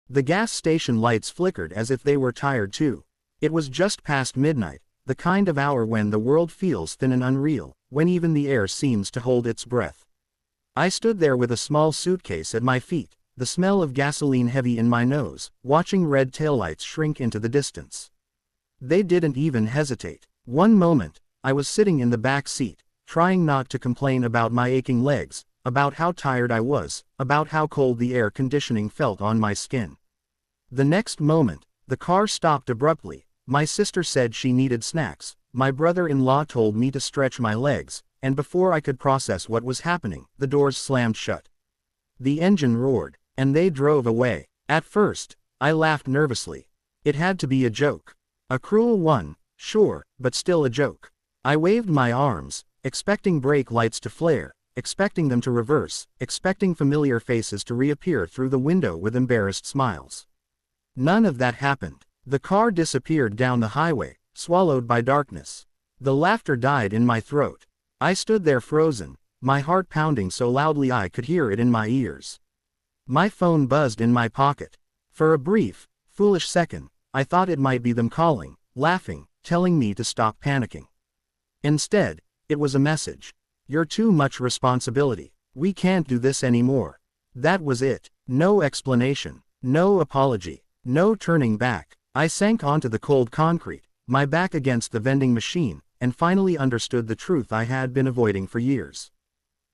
The gas station lights flickered as if they were tired too. It was just past midnight, the kind of hour when the world feels thin and unreal, when even the air seems to hold its breath. I stood there with a small suitcase at my feet, the smell of gasoline heavy in my nose, watching red taillights shrink into the distance. They didn't even hesitate. One moment, I was sitting in the back seat, trying not to complain about my aching legs, about how tired I was, about how cold the air conditioning felt on my skin. The next moment, the car stopped abruptly. My sister said she needed snacks, my brother-in-law told me to stretch my legs, and before I could process what was happening, the doors slammed shut. The engine roared, and they drove away. At first, I laughed nervously. It had to be a joke. A cruel one, sure, but still a joke. I waved my arms, expecting brake lights to flare, expecting them to reverse, expecting familiar faces to reappear through the window with embarrassed smiles. None of that happened. The car disappeared down the highway, swallowed by darkness. The laughter died in my throat. I stood there frozen, my heart pounding so loudly I could hear it in my ears. My phone buzzed in my pocket. For a brief, foolish second, I thought it might be them calling, laughing, telling me to stop panicking. Instead, it was a message. You're too much responsibility. We can't do this anymore. That was it. No explanation. No apology. No turning back. I sank onto the cold concrete, my back against the vending machine, and finally understood the truth I had been avoiding for years.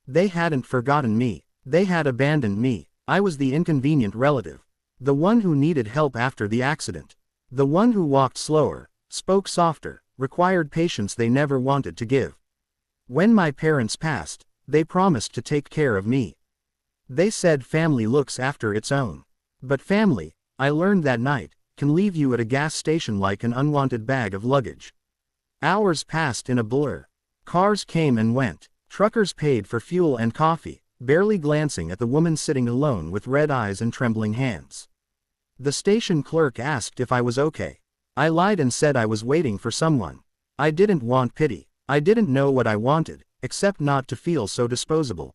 They hadn't forgotten me. They had abandoned me. I was the inconvenient relative. The one who needed help after the accident. The one who walked slower, spoke softer, required patience they never wanted to give. When my parents passed, they promised to take care of me. They said family looks after its own. But family, I learned that night, can leave you at a gas station like an unwanted bag of luggage. Hours passed in a blur. Cars came and went. Truckers paid for fuel and coffee, barely glancing at the woman sitting alone with red eyes and trembling hands. The station clerk asked if I was okay. I lied and said I was waiting for someone. I didn't want pity. I didn't know what I wanted, except not to feel so disposable.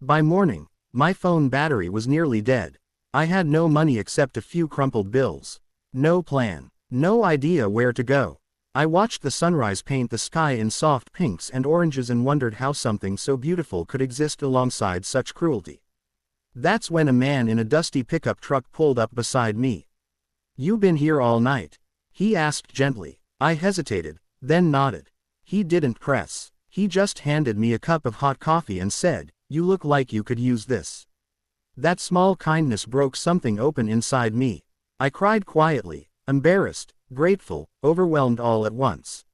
By morning, my phone battery was nearly dead. I had no money except a few crumpled bills. No plan. No idea where to go. I watched the sunrise paint the sky in soft pinks and oranges and wondered how something so beautiful could exist alongside such cruelty. That's when a man in a dusty pickup truck pulled up beside me. "You been here all night?" he asked gently. I hesitated, then nodded. He didn't press. He just handed me a cup of hot coffee and said, "You look like you could use this." That small kindness broke something open inside me. I cried quietly, embarrassed, grateful, overwhelmed all at once.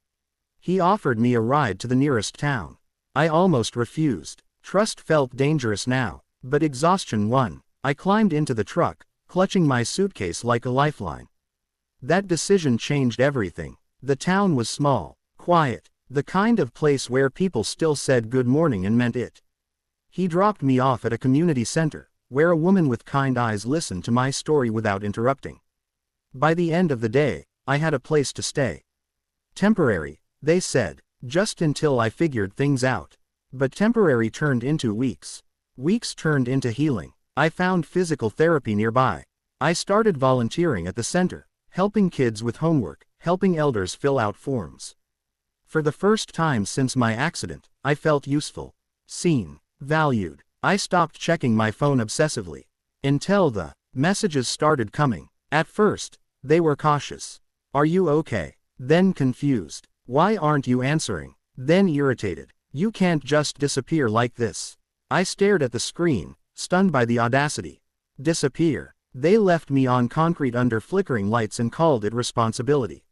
He offered me a ride to the nearest town. I almost refused. Trust felt dangerous now, but exhaustion won. I climbed into the truck, clutching my suitcase like a lifeline. That decision changed everything. The town was small, quiet, the kind of place where people still said good morning and meant it. He dropped me off at a community center, where a woman with kind eyes listened to my story without interrupting. By the end of the day, I had a place to stay. Temporary, they said, just until I figured things out. But temporary turned into weeks. Weeks turned into healing. I found physical therapy nearby. I started volunteering at the center, helping kids with homework, helping elders fill out forms. For the first time since my accident, I felt useful, seen, valued. I stopped checking my phone obsessively. Until the messages started coming. At first, they were cautious. "Are you okay?" Then confused. "Why aren't you answering?" Then irritated. "You can't just disappear like this." I stared at the screen, stunned by the audacity. Disappear. They left me on concrete under flickering lights and called it responsibility.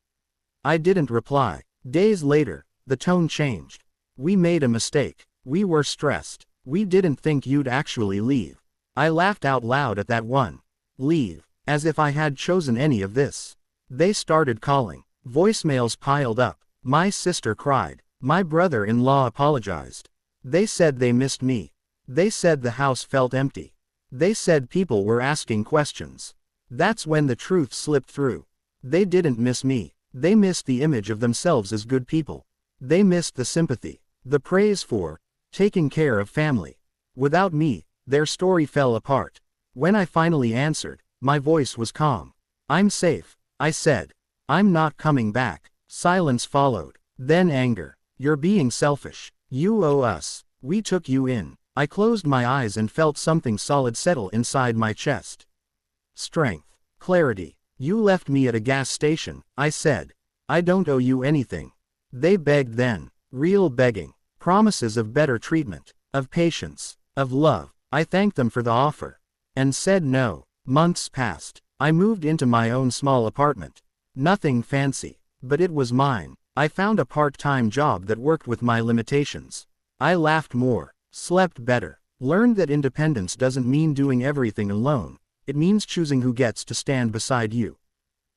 I didn't reply. Days later, the tone changed. "We made a mistake. We were stressed. We didn't think you'd actually leave." I laughed out loud at that one. Leave. As if I had chosen any of this. They started calling. Voicemails piled up. My sister cried. My brother-in-law apologized. They said they missed me. They said the house felt empty. They said people were asking questions. That's when the truth slipped through. They didn't miss me. They missed the image of themselves as good people. They missed the sympathy, the praise for taking care of family. Without me, their story fell apart. When I finally answered, My voice was calm. I'm safe, I said. I'm not coming back. Silence followed. Then anger. You're being selfish. You owe us. We took you in. I closed my eyes and felt something solid settle inside my chest. Strength. Clarity. You left me at a gas station, I said. I don't owe you anything. They begged then. Real begging. Promises of better treatment. Of patience. Of love. I thanked them for the offer. And said no. Months passed. I moved into my own small apartment. Nothing fancy. But it was mine. I found a part-time job that worked with my limitations. I laughed more. Slept better. Learned that independence doesn't mean doing everything alone. It means choosing who gets to stand beside you.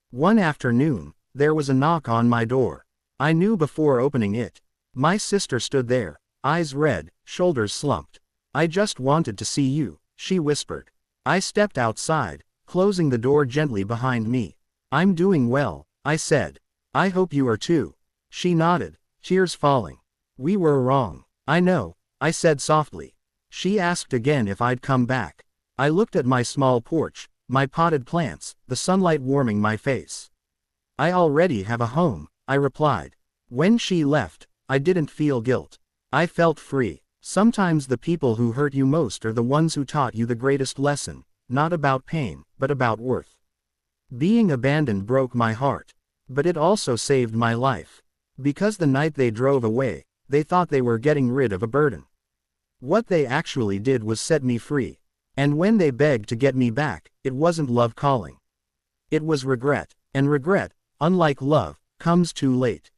One afternoon, there was a knock on my door. I knew before opening it. My sister stood there, eyes red, shoulders slumped. I just wanted to see you, she whispered. I stepped outside, closing the door gently behind me. I'm doing well, I said. I hope you are too. She nodded, tears falling. We were wrong. I know, I said softly. She asked again if I'd come back. I looked at my small porch, my potted plants, the sunlight warming my face. I already have a home, I replied. When she left, I didn't feel guilt. I felt free. Sometimes the people who hurt you most are the ones who taught you the greatest lesson, not about pain, but about worth. Being abandoned broke my heart. But it also saved my life. Because the night they drove away, they thought they were getting rid of a burden. What they actually did was set me free. And when they begged to get me back, it wasn't love calling. It was regret, and regret, unlike love, comes too late.